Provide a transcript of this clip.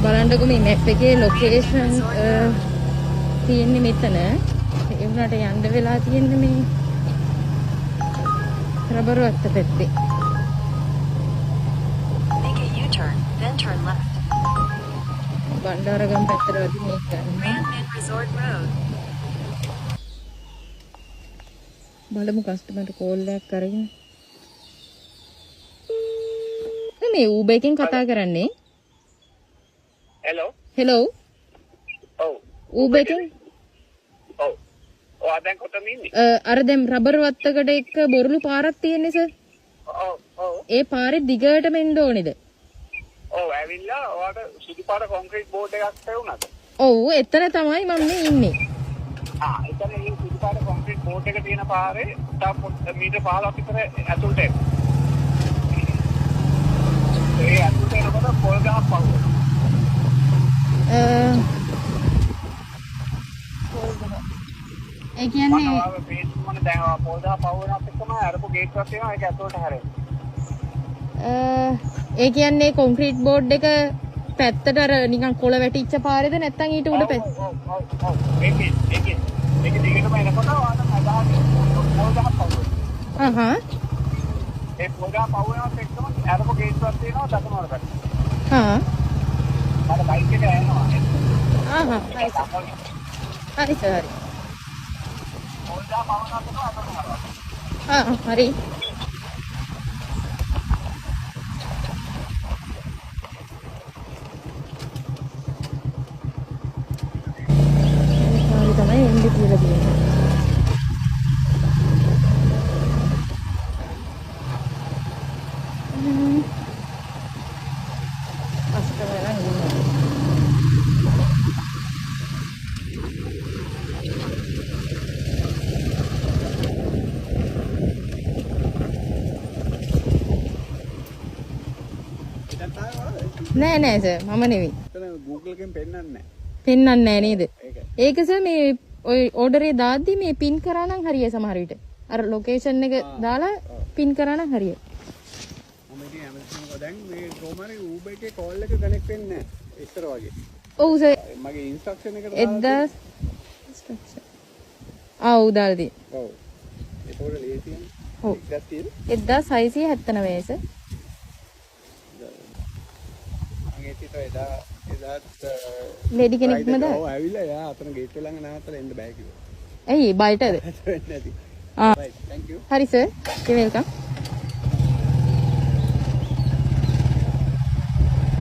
බලන්නකො මේ මැප් එකේ ලොකේෂන් තියෙන්නේ මෙතන. ඒ වුණාට යන්න වෙලා තියෙන්නේ මේ රබර් වත්ත පැත්තේ. Make a U-turn, then turn left. Bandaragama පැත්තට වදින එක ගන්න. Grand Min Resort Road. බලමු කස්ටමර්ට කෝල් එකක් කරගෙන. මේ Uber එකෙන් කතා කරන්නේ. Hello. ඔව්. Uber එකෙන්. ඔව්. ඔය දැන් කොතනද ඉන්නේ? අර දැන් රබර් වත්තකට එක්ක බොරළු පාරක් තියෙන්නේ සර්. ඔව්. ඒ පාරේ දිගටම එන්න ඕනේද? ඔව් ඇවිල්ලා ඔයාලට සුදු පාට කොන්ක්‍රීට් බෝඩ් එකක් තේරුණාද? ඔව් එතන තමයි මම මේ ඉන්නේ. එතන මේ සුදු පාට කොන්ක්‍රීට් බෝඩ් එක තියෙන පාරේ තව මීටර් 15ක් විතර ඇතුළට එන්න. ඒ ඇතුළට එනකොට පොල් ගහක් පහු වෙනවා. ඒ කියන්නේ මම දැන් පොල් ගහ පහු වෙනත් එක්කම අරපු ගේට් එකක් තියෙනවා ඒක ඇතුළට හැරෙනවා. ඒ කියන්නේ කොන්ක්‍රීට් බෝඩ් එක පැත්තට අර නිකන් කොළ වැටිච්ච පාරේද නැත්නම් ඊට උඩ පැත්ත? ඔව්. ඒකේ දිගටම එනකොට ඔයාලට අදහස් පොල් ගහ පහු වෙනවා. ඒ පොල් ගහ පහු වෙනත් එක්කම අරපු ගේට් එකක් තියෙනවා දකුණට පැත්ත. මම බයික් එක යනවා. හරි සර්. පොල් ගහ පහු වෙනත් එක්කම අතට හරවන්න. හරි. තමයි එන්නේ කියලා තියෙනවා. නෑ සර් මම නෙවෙයි. Google එකෙන් පෙන්නන්නේ නැහැ. පෙන්නන්නේ නැහැ නේද? ඒක සර් මේ ඔය ඕඩරේ දාද්දි මේ පින් කරා නම් හරියයි සමහර විට. අර ලොකේෂන් එක දාලා පින් කරා නම් හරියයි. මම ඉතින් ඇමරිකානු දැන් මේ කොහමරි Uber එකේ කෝල් එක කනෙක්ට් වෙන්නේ නැහැ. ඉස්සර වගේ. ඔව් සර්. මගේ ඉන්ස්ට්‍රක්ෂන් එකට දාලා ඉන්ස්ට්‍රක්ෂන්. ඔව් දාලා තියෙනවා. ඔව්. ඒකෝර ලේසියෙන්. ඔව්. 1679 සර්. ලේඩි කෙනෙක්මද? ඔව් ඇවිල්ලා යා අතන ගේට් එක ළඟ නැවතලා එන්න බෑ කිව්වා. ඇයි බයිටද? නැති. හරි සර්. you're welcome.